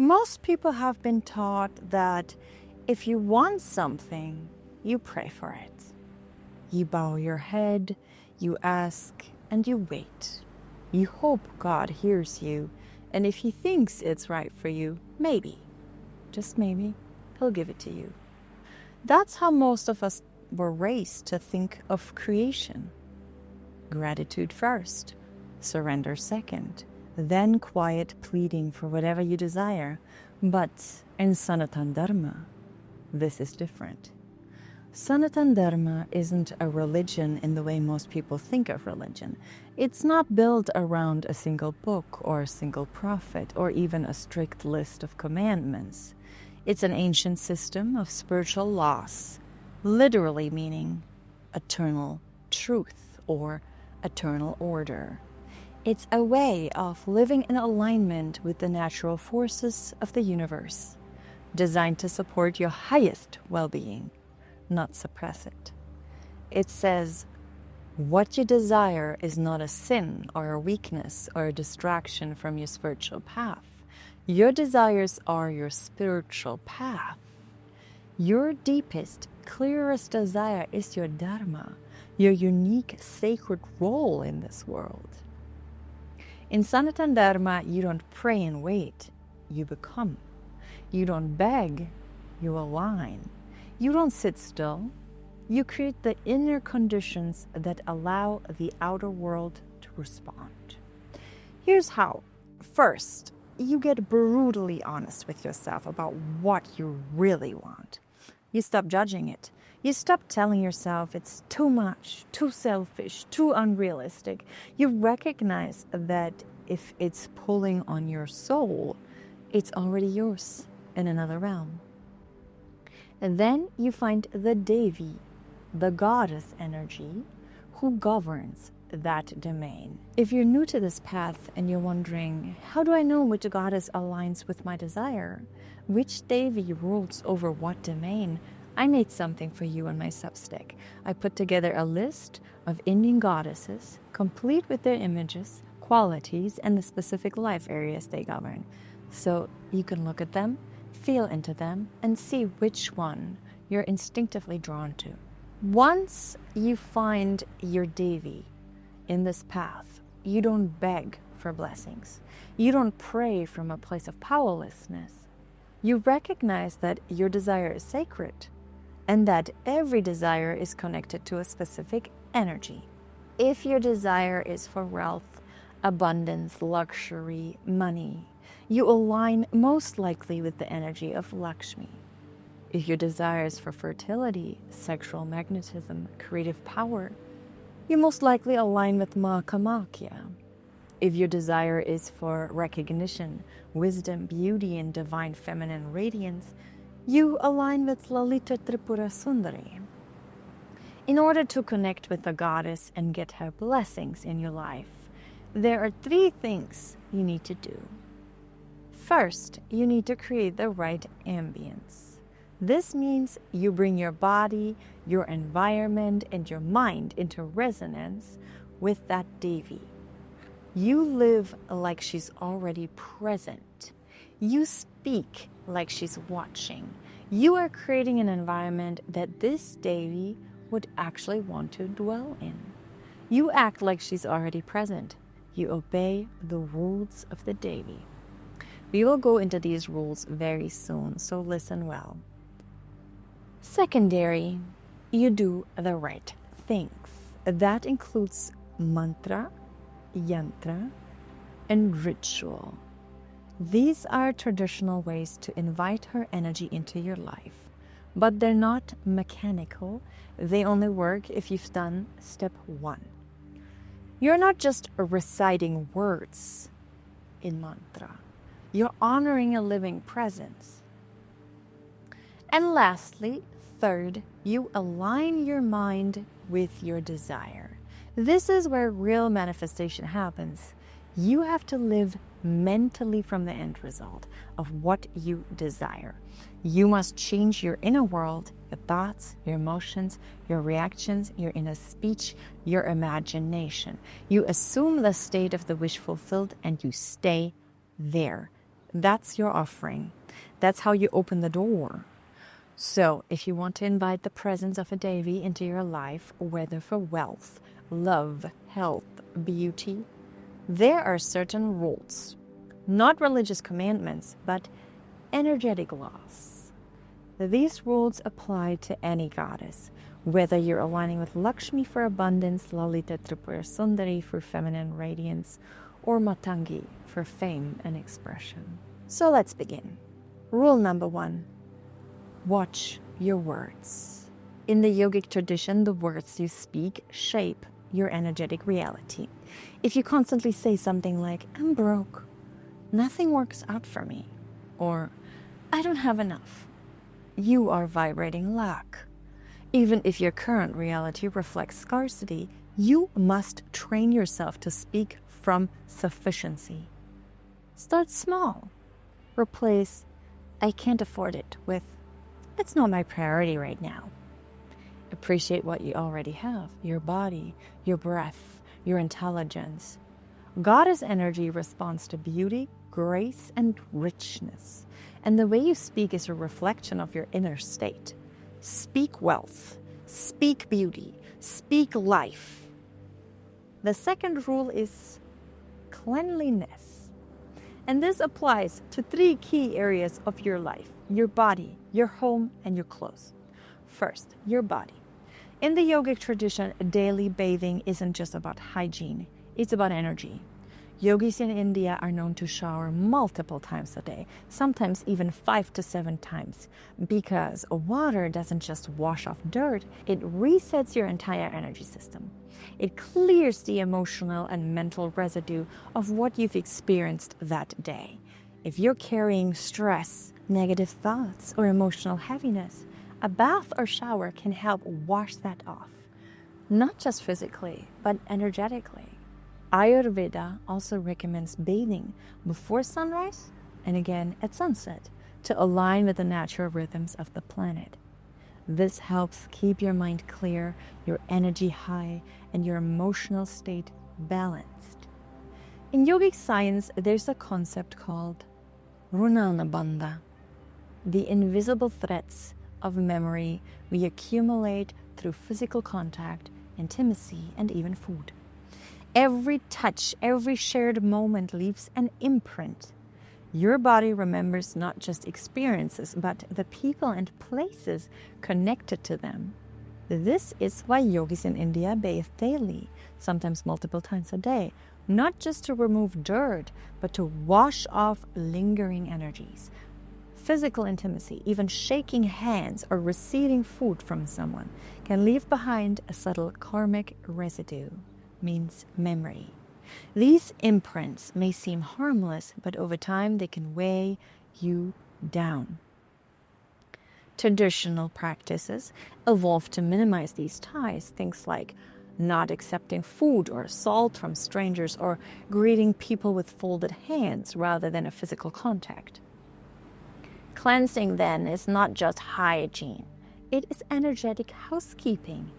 Most people have been taught that if you want something, you pray for it. You bow your head, you ask, and you wait. You hope God hears you, and if He thinks it's right for you, maybe, just maybe, He'll give it to you. That's how most of us were raised to think of creation. Gratitude first, surrender second, then quiet pleading for whatever you desire. But in Sanatan Dharma, this is different. Sanatan Dharma isn't a religion in the way most people think of religion. It's not built around a single book or a single prophet or even a strict list of commandments. It's an ancient system of spiritual laws, literally meaning eternal truth or eternal order. It's a way of living in alignment with the natural forces of the universe, designed to support your highest well-being, not suppress it. It says, what you desire is not a sin or a weakness or a distraction from your spiritual path. Your desires are your spiritual path. Your deepest, clearest desire is your dharma, your unique sacred role in this world. In Sanatan Dharma, you don't pray and wait, you become. You don't beg, you align. You don't sit still, you create the inner conditions that allow the outer world to respond. Here's how. First, you get brutally honest with yourself about what you really want. You stop judging it. You stop telling yourself it's too much, too selfish, too unrealistic. You recognize that if it's pulling on your soul, it's already yours in another realm. And then you find the Devi, the goddess energy, who governs that domain. If you're new to this path and you're wondering, how do I know which goddess aligns with my desire? Which Devi rules over what domain? I made something for you on my Substack. I put together a list of Indian goddesses, complete with their images, qualities, and the specific life areas they govern. So you can look at them, feel into them, and see which one you're instinctively drawn to. Once you find your Devi in this path, you don't beg for blessings. You don't pray from a place of powerlessness. You recognize that your desire is sacred and that every desire is connected to a specific energy. If your desire is for wealth, abundance, luxury, money, you align most likely with the energy of Lakshmi. If your desire is for fertility, sexual magnetism, creative power, you most likely align with Ma Kamakya. If your desire is for recognition, wisdom, beauty, and divine feminine radiance, you align with Lalita Tripura Sundari. In order to connect with the goddess and get her blessings in your life, there are 3 things you need to do. First, you need to create the right ambience. This means you bring your body, your environment, and your mind into resonance with that Devi. You live like she's already present. You speak like she's watching. You are creating an environment that this Devi would actually want to dwell in. You act like she's already present. You obey the rules of the Devi. We will go into these rules very soon, so listen well. Secondary, you do the right things. That includes mantra, yantra, and ritual. These are traditional ways to invite her energy into your life, but they're not mechanical. They only work if you've done step 1. You're not just reciting words in mantra. You're honoring a living presence. And lastly, third, you align your mind with your desire. This is where real manifestation happens. You have to live mentally from the end result of what you desire. You must change your inner world, your thoughts, your emotions, your reactions, your inner speech, your imagination. You assume the state of the wish fulfilled and you stay there. That's your offering. That's how you open the door. So, if you want to invite the presence of a Devi into your life, whether for wealth, love, health, beauty, there are certain rules. Not religious commandments, but energetic laws. These rules apply to any goddess, whether you're aligning with Lakshmi for abundance, Lalita Tripura Sundari for feminine radiance, or Matangi for fame and expression. So let's begin. Rule number 1. Watch your words. In the yogic tradition, the words you speak shape your energetic reality. If you constantly say something like, I'm broke, nothing works out for me, or I don't have enough, you are vibrating lack. Even if your current reality reflects scarcity, you must train yourself to speak from sufficiency. Start small. Replace, I can't afford it with, it's not my priority right now. Appreciate what you already have, your body, your breath, your intelligence. Goddess energy responds to beauty, grace, and richness. And the way you speak is a reflection of your inner state. Speak wealth, speak beauty, speak life. The second rule is cleanliness. And this applies to 3 key areas of your life: your body, your home, and your clothes. First, your body. In the yogic tradition, daily bathing isn't just about hygiene, it's about energy. Yogis in India are known to shower multiple times a day, sometimes even 5 to 7 times, because water doesn't just wash off dirt, it resets your entire energy system. It clears the emotional and mental residue of what you've experienced that day. If you're carrying stress, negative thoughts, or emotional heaviness, a bath or shower can help wash that off. Not just physically, but energetically. Ayurveda also recommends bathing before sunrise and again at sunset to align with the natural rhythms of the planet. This helps keep your mind clear, your energy high, and your emotional state balanced. In yogic science, there's a concept called Runanabandha, the invisible threads of memory we accumulate through physical contact, intimacy, and even food. Every touch, every shared moment leaves an imprint. Your body remembers not just experiences, but the people and places connected to them. This is why yogis in India bathe daily, sometimes multiple times a day, not just to remove dirt, but to wash off lingering energies. Physical intimacy, even shaking hands or receiving food from someone, can leave behind a subtle karmic residue, means memory. These imprints may seem harmless, but over time they can weigh you down. Traditional practices evolved to minimize these ties, things like not accepting food or salt from strangers or greeting people with folded hands rather than a physical contact. Cleansing, then, is not just hygiene. It is energetic housekeeping.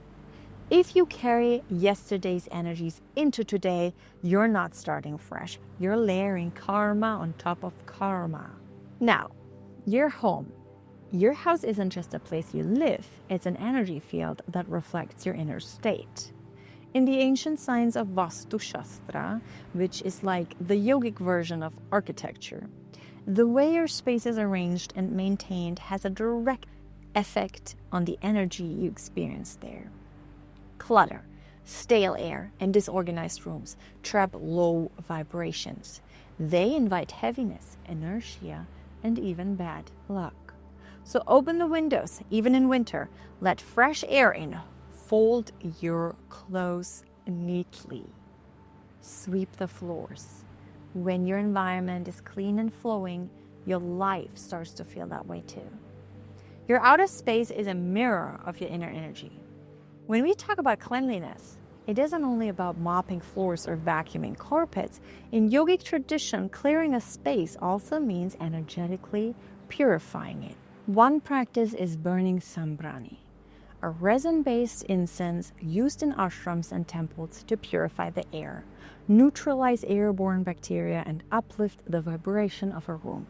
If you carry yesterday's energies into today, you're not starting fresh. You're layering karma on top of karma. Now, your home. Your house isn't just a place you live. It's an energy field that reflects your inner state. In the ancient science of Vastu Shastra, which is like the yogic version of architecture, the way your space is arranged and maintained has a direct effect on the energy you experience there. Clutter, stale air, and disorganized rooms trap low vibrations. They invite heaviness, inertia, and even bad luck. So open the windows, even in winter. Let fresh air in. Fold your clothes neatly. Sweep the floors. When your environment is clean and flowing, your life starts to feel that way too. Your outer space is a mirror of your inner energy. When we talk about cleanliness, it isn't only about mopping floors or vacuuming carpets. In yogic tradition, clearing a space also means energetically purifying it. One practice is burning sambrani, a resin-based incense used in ashrams and temples to purify the air, neutralize airborne bacteria, and uplift the vibration of a room.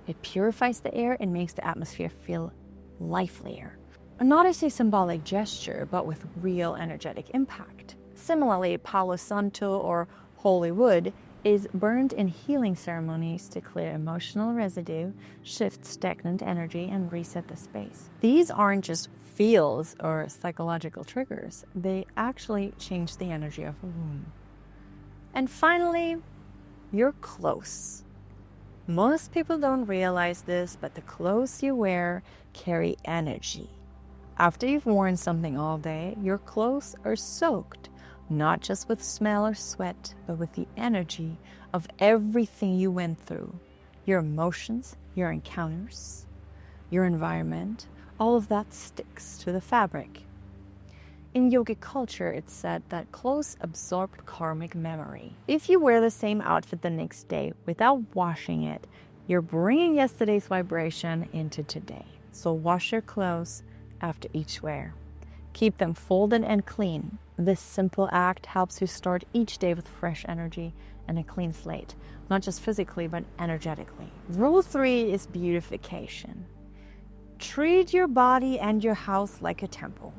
It purifies the air and makes the atmosphere feel livelier. Not as a symbolic gesture, but with real energetic impact. Similarly, Palo Santo or holy wood is burned in healing ceremonies to clear emotional residue, shift stagnant energy, and reset the space. These aren't just feels or psychological triggers, they actually change the energy of a room. And finally, your clothes. Most people don't realize this, but the clothes you wear carry energy. After you've worn something all day, your clothes are soaked, not just with smell or sweat, but with the energy of everything you went through. Your emotions, your encounters, your environment, all of that sticks to the fabric. In yogic culture, it's said that clothes absorb karmic memory. If you wear the same outfit the next day without washing it, you're bringing yesterday's vibration into today. So wash your clothes after each wear. Keep them folded and clean. This simple act helps you start each day with fresh energy and a clean slate, not just physically, but energetically. Rule 3 is beautification. Treat your body and your house like a temple.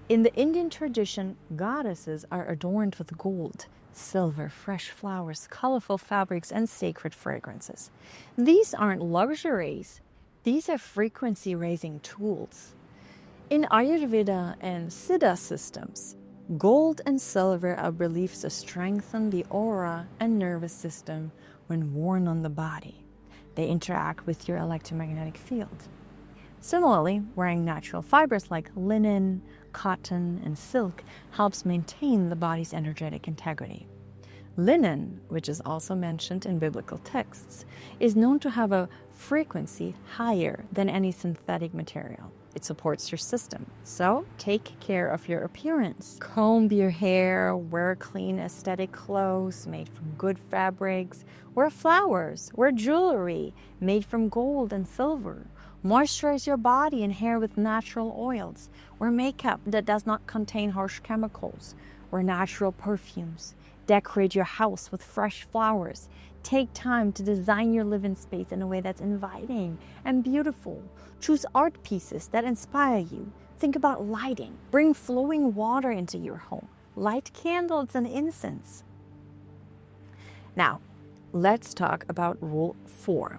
In the Indian tradition, goddesses are adorned with gold, silver, fresh flowers, colorful fabrics, and sacred fragrances. These aren't luxuries. These are frequency-raising tools. In Ayurveda and Siddha systems, gold and silver are believed to strengthen the aura and nervous system when worn on the body. They interact with your electromagnetic field. Similarly, wearing natural fibers like linen, cotton, and silk helps maintain the body's energetic integrity. Linen, which is also mentioned in biblical texts, is known to have a frequency higher than any synthetic material. It supports your system. So take care of your appearance. Comb your hair, wear clean aesthetic clothes made from good fabrics, wear flowers, wear jewelry made from gold and silver. Moisturize your body and hair with natural oils. Wear makeup that does not contain harsh chemicals. Wear natural perfumes. Decorate your house with fresh flowers. Take time to design your living space in a way that's inviting and beautiful. Choose art pieces that inspire you. Think about lighting. Bring flowing water into your home. Light candles and incense. Now, let's talk about rule 4.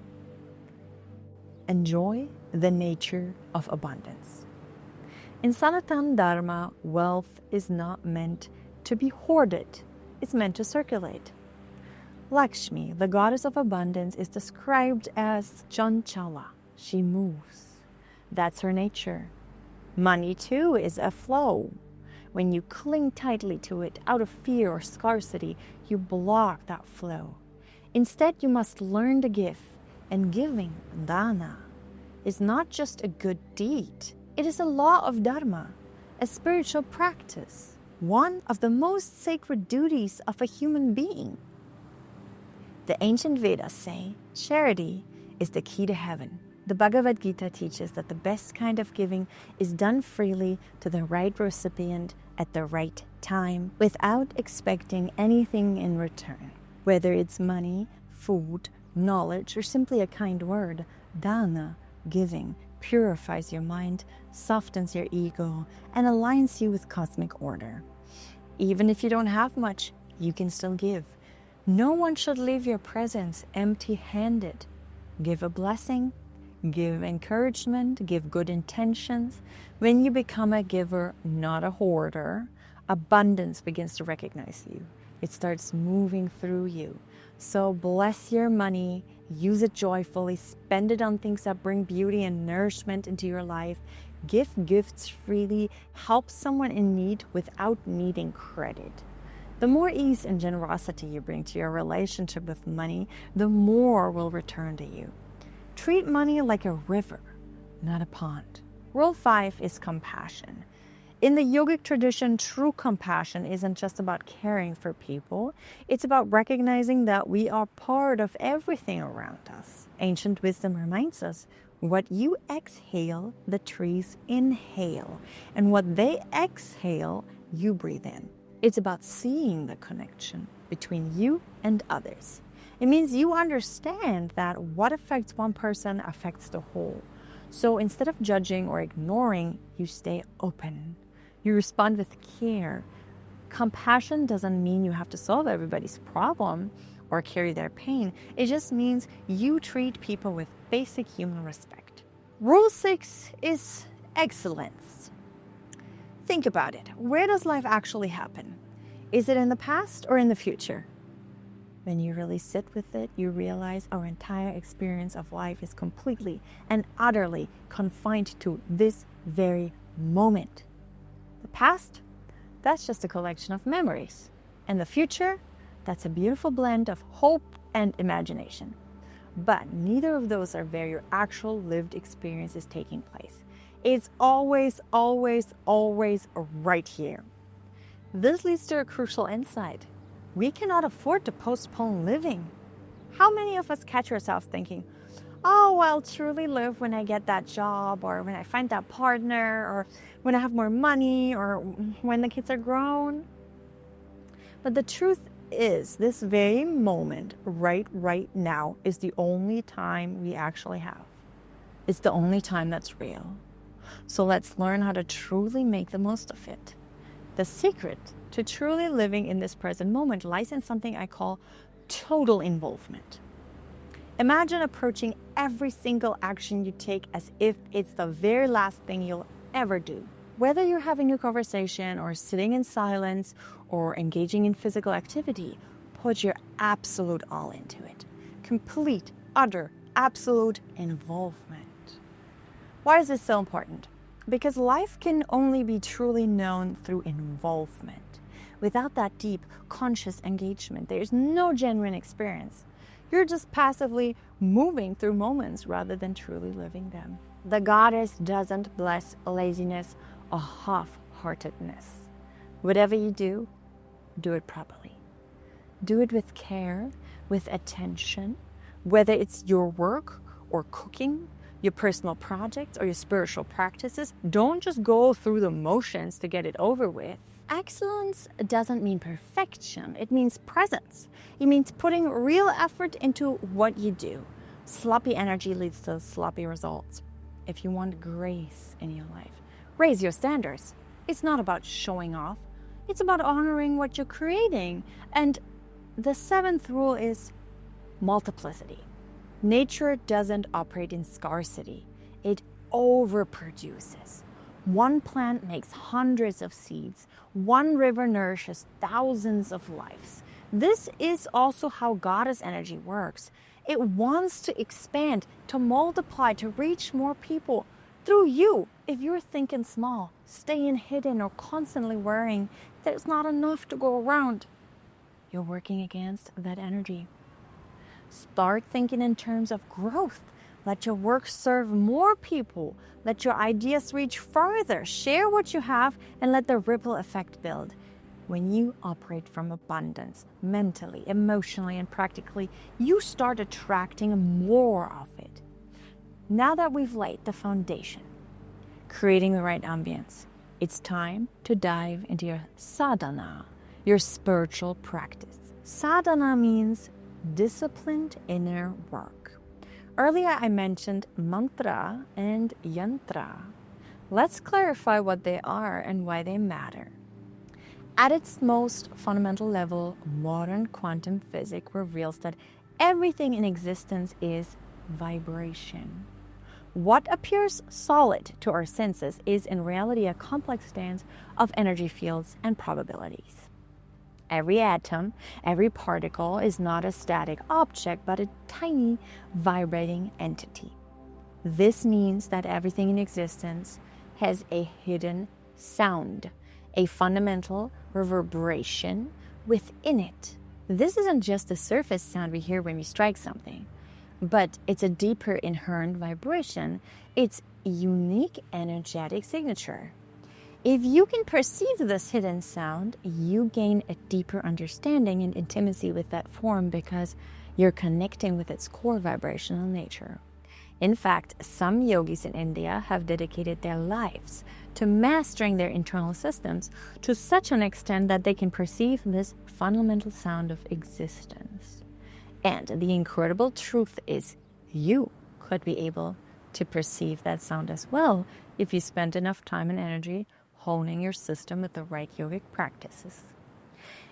Enjoy the nature of abundance. In Sanatana Dharma, wealth is not meant to be hoarded. It's meant to circulate. Lakshmi, the goddess of abundance, is described as Chanchala. She moves. That's her nature. Money, too, is a flow. When you cling tightly to it out of fear or scarcity, you block that flow. Instead, you must learn to give. And giving, dana, is not just a good deed. It is a law of dharma, a spiritual practice, one of the most sacred duties of a human being. The ancient Vedas say charity is the key to heaven. The Bhagavad Gita teaches that the best kind of giving is done freely to the right recipient at the right time without expecting anything in return. Whether it's money, food, knowledge, or simply a kind word, dana, giving, purifies your mind, softens your ego, and aligns you with cosmic order. Even if you don't have much, you can still give. No one should leave your presence empty-handed. Give a blessing, give encouragement, give good intentions. When you become a giver, not a hoarder, abundance begins to recognize you. It starts moving through you. So bless your money, use it joyfully, spend it on things that bring beauty and nourishment into your life. Give gifts freely, help someone in need without needing credit. The more ease and generosity you bring to your relationship with money, the more will return to you. Treat money like a river, not a pond. Rule 5 is compassion. In the yogic tradition, true compassion isn't just about caring for people. It's about recognizing that we are part of everything around us. Ancient wisdom reminds us, What you exhale, the trees inhale. And what they exhale, you breathe in. It's about seeing the connection between you and others. It means you understand that what affects one person affects the whole. So instead of judging or ignoring, you stay open. You respond with care. Compassion doesn't mean you have to solve everybody's problem or carry their pain. It just means you treat people with basic human respect. Rule 6 is excellence. Think about it. Where does life actually happen? Is it in the past or in the future? When you really sit with it, you realize our entire experience of life is completely and utterly confined to this very moment. The past, that's just a collection of memories. And the future, that's a beautiful blend of hope and imagination. But neither of those are where your actual lived experience is taking place. It's always, always, always right here. This leads to a crucial insight. We cannot afford to postpone living. How many of us catch ourselves thinking, oh, I'll truly live when I get that job, or when I find that partner, or when I have more money, or when the kids are grown? But the truth is, this very moment, right now, is the only time we actually have. It's the only time that's real. So let's learn how to truly make the most of it. The secret to truly living in this present moment lies in something I call total involvement. Imagine approaching every single action you take as if it's the very last thing you'll ever do. Whether you're having a conversation or sitting in silence or engaging in physical activity, put your absolute all into it. Complete, utter, absolute involvement. Why is this so important? Because life can only be truly known through involvement. Without that deep, conscious engagement, there's no genuine experience. You're just passively moving through moments rather than truly living them. The goddess doesn't bless laziness or half-heartedness. Whatever you do it properly. Do it with care, with attention, whether it's your work or cooking, your personal projects or your spiritual practices. Don't just go through the motions to get it over with. Excellence doesn't mean perfection. It means presence. It means putting real effort into what you do. Sloppy energy leads to sloppy results. If you want grace in your life, raise your standards. It's not about showing off. It's about honoring what you're creating. And the 7th rule is multiplicity. Nature doesn't operate in scarcity. It overproduces. One plant makes hundreds of seeds. One river nourishes thousands of lives. This is also how goddess energy works. It wants to expand, to multiply, to reach more people through you. If you're thinking small, staying hidden, or constantly worrying there's not enough to go around, you're working against that energy. Start thinking in terms of growth. Let your work serve more people. Let your ideas reach farther. Share what you have and let the ripple effect build. When you operate from abundance, mentally, emotionally, and practically, you start attracting more of it. Now that we've laid the foundation, creating the right ambience, it's time to dive into your sadhana, your spiritual practice. Sadhana means disciplined inner work. Earlier I mentioned mantra and yantra. Let's clarify what they are and why they matter. At its most fundamental level, modern quantum physics reveals that everything in existence is vibration. What appears solid to our senses is in reality a complex dance of energy fields and probabilities. Every atom, every particle is not a static object, but a tiny vibrating entity. This means that everything in existence has a hidden sound, a fundamental reverberation within it. This isn't just the surface sound we hear when we strike something, but it's a deeper inherent vibration. It's a unique energetic signature. If you can perceive this hidden sound, you gain a deeper understanding and intimacy with that form because you're connecting with its core vibrational nature. In fact, some yogis in India have dedicated their lives to mastering their internal systems to such an extent that they can perceive this fundamental sound of existence. And the incredible truth is, you could be able to perceive that sound as well if you spent enough time and energy honing your system with the right yogic practices.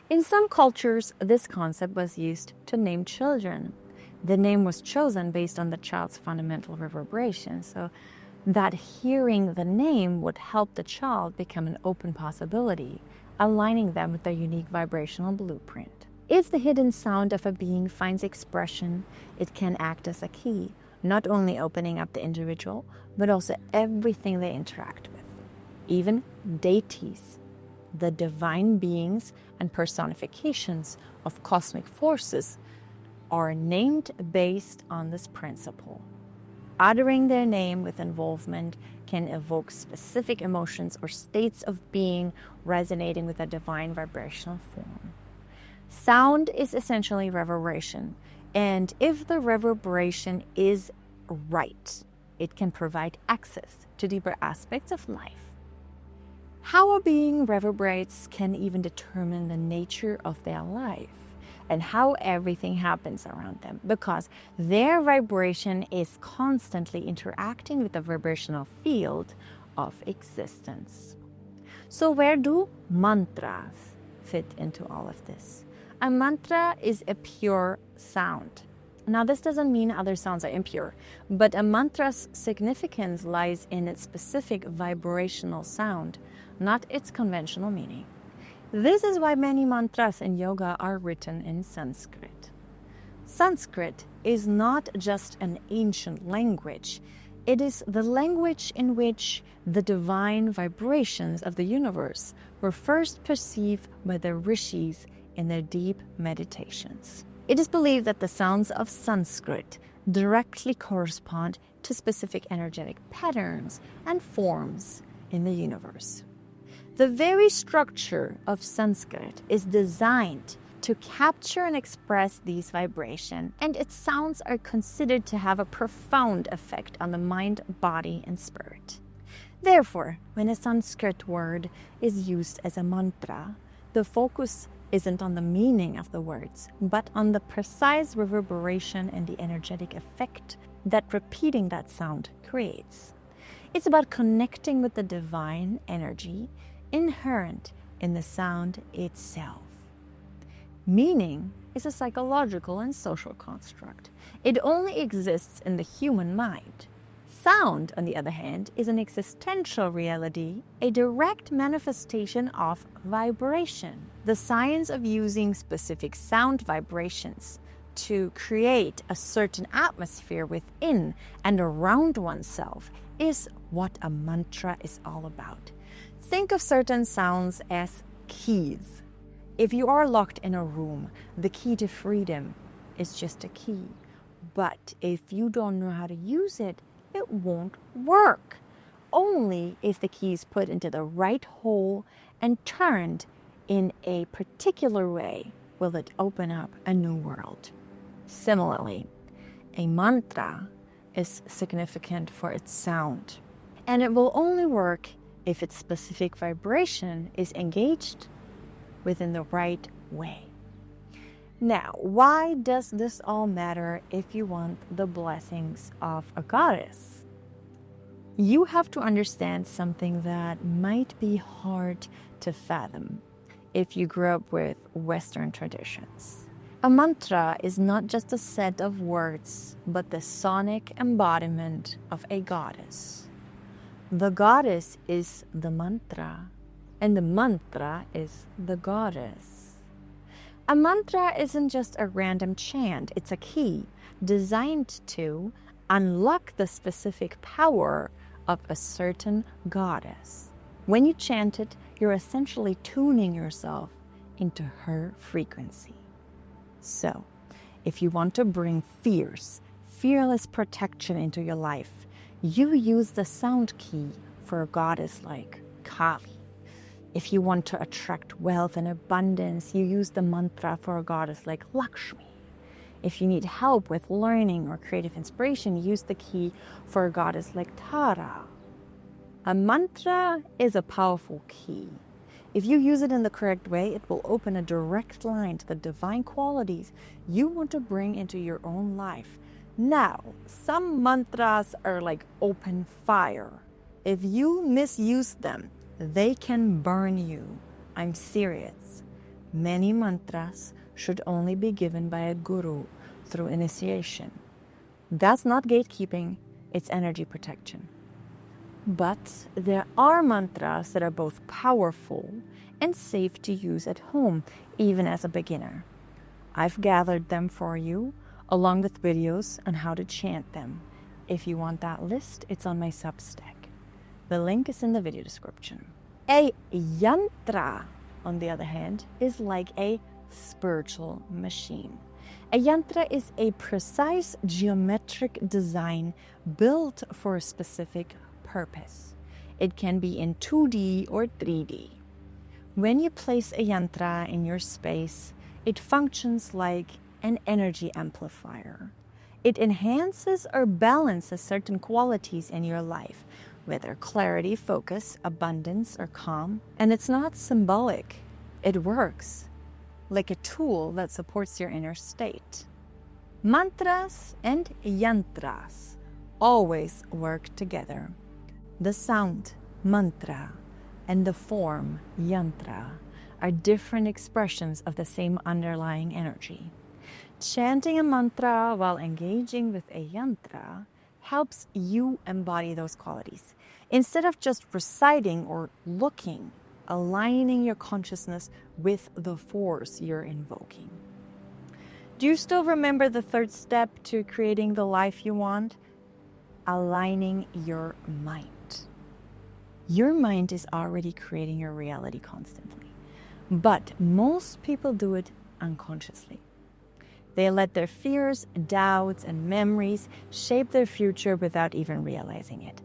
In some cultures, this concept was used to name children. The name was chosen based on the child's fundamental reverberation, so that hearing the name would help the child become an open possibility, aligning them with their unique vibrational blueprint. If the hidden sound of a being finds expression, it can act as a key, not only opening up the individual, but also everything they interact with. Even deities, the divine beings and personifications of cosmic forces, are named based on this principle. Uttering their name with involvement can evoke specific emotions or states of being resonating with a divine vibrational form. Sound is essentially reverberation, and if the reverberation is right, it can provide access to deeper aspects of life. How a being reverberates can even determine the nature of their life and how everything happens around them, because their vibration is constantly interacting with the vibrational field of existence. So where do mantras fit into all of this? A mantra is a pure sound. Now, this doesn't mean other sounds are impure, but a mantra's significance lies in its specific vibrational sound, not its conventional meaning. This is why many mantras in yoga are written in Sanskrit. Sanskrit is not just an ancient language. It is the language in which the divine vibrations of the universe were first perceived by the rishis in their deep meditations. It is believed that the sounds of Sanskrit directly correspond to specific energetic patterns and forms in the universe. The very structure of Sanskrit is designed to capture and express these vibrations, and its sounds are considered to have a profound effect on the mind, body, and spirit. Therefore, when a Sanskrit word is used as a mantra, the focus isn't on the meaning of the words, but on the precise reverberation and the energetic effect that repeating that sound creates. It's about connecting with the divine energy inherent in the sound itself. Meaning is a psychological and social construct. It only exists in the human mind. Sound, on the other hand, is an existential reality, a direct manifestation of vibration. The science of using specific sound vibrations to create a certain atmosphere within and around oneself is what a mantra is all about. Think of certain sounds as keys. If you are locked in a room, the key to freedom is just a key. But if you don't know how to use it, it won't work. Only if the key is put into the right hole and turned in a particular way will it open up a new world. Similarly, a mantra is significant for its sound, and it will only work if its specific vibration is engaged within the right way. Now, why does this all matter if you want the blessings of a goddess? You have to understand something that might be hard to fathom if you grew up with Western traditions. A mantra is not just a set of words, but the sonic embodiment of a goddess. The goddess is the mantra, and the mantra is the goddess. A mantra isn't just a random chant, it's a key designed to unlock the specific power of a certain goddess. When you chant it, you're essentially tuning yourself into her frequency. So, if you want to bring fearless protection into your life, you use the sound key for a goddess like Kali. If you want to attract wealth and abundance, you use the mantra for a goddess like Lakshmi. If you need help with learning or creative inspiration, use the key for a goddess like Tara. A mantra is a powerful key. If you use it in the correct way, it will open a direct line to the divine qualities you want to bring into your own life. Now, some mantras are like open fire. If you misuse them, they can burn you. I'm serious. Many mantras should only be given by a guru through initiation. That's not gatekeeping, it's energy protection. But there are mantras that are both powerful and safe to use at home, even as a beginner. I've gathered them for you, along with videos on how to chant them. If you want that list, it's on my Substack. The link is in the video description. A yantra, on the other hand, is like a spiritual machine. A yantra is a precise geometric design built for a specific purpose. It can be in 2D or 3D. When you place a yantra in your space, it functions like an energy amplifier. It enhances or balances certain qualities in your life, whether clarity, focus, abundance, or calm. And it's not symbolic. It works like a tool that supports your inner state. Mantras and yantras always work together. The sound, mantra, and the form, yantra, are different expressions of the same underlying energy. Chanting a mantra while engaging with a yantra helps you embody those qualities. Instead of just reciting or looking, aligning your consciousness with the force you're invoking. Do you still remember the third step to creating the life you want? Aligning your mind. Your mind is already creating your reality constantly, but most people do it unconsciously. They let their fears, doubts, and memories shape their future without even realizing it.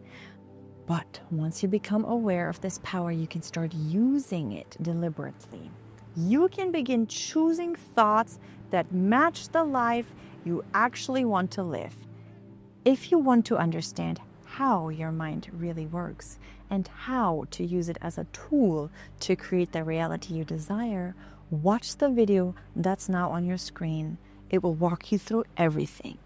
But once you become aware of this power, you can start using it deliberately. You can begin choosing thoughts that match the life you actually want to live. If you want to understand how your mind really works and how to use it as a tool to create the reality you desire, watch the video that's now on your screen. It will walk you through everything.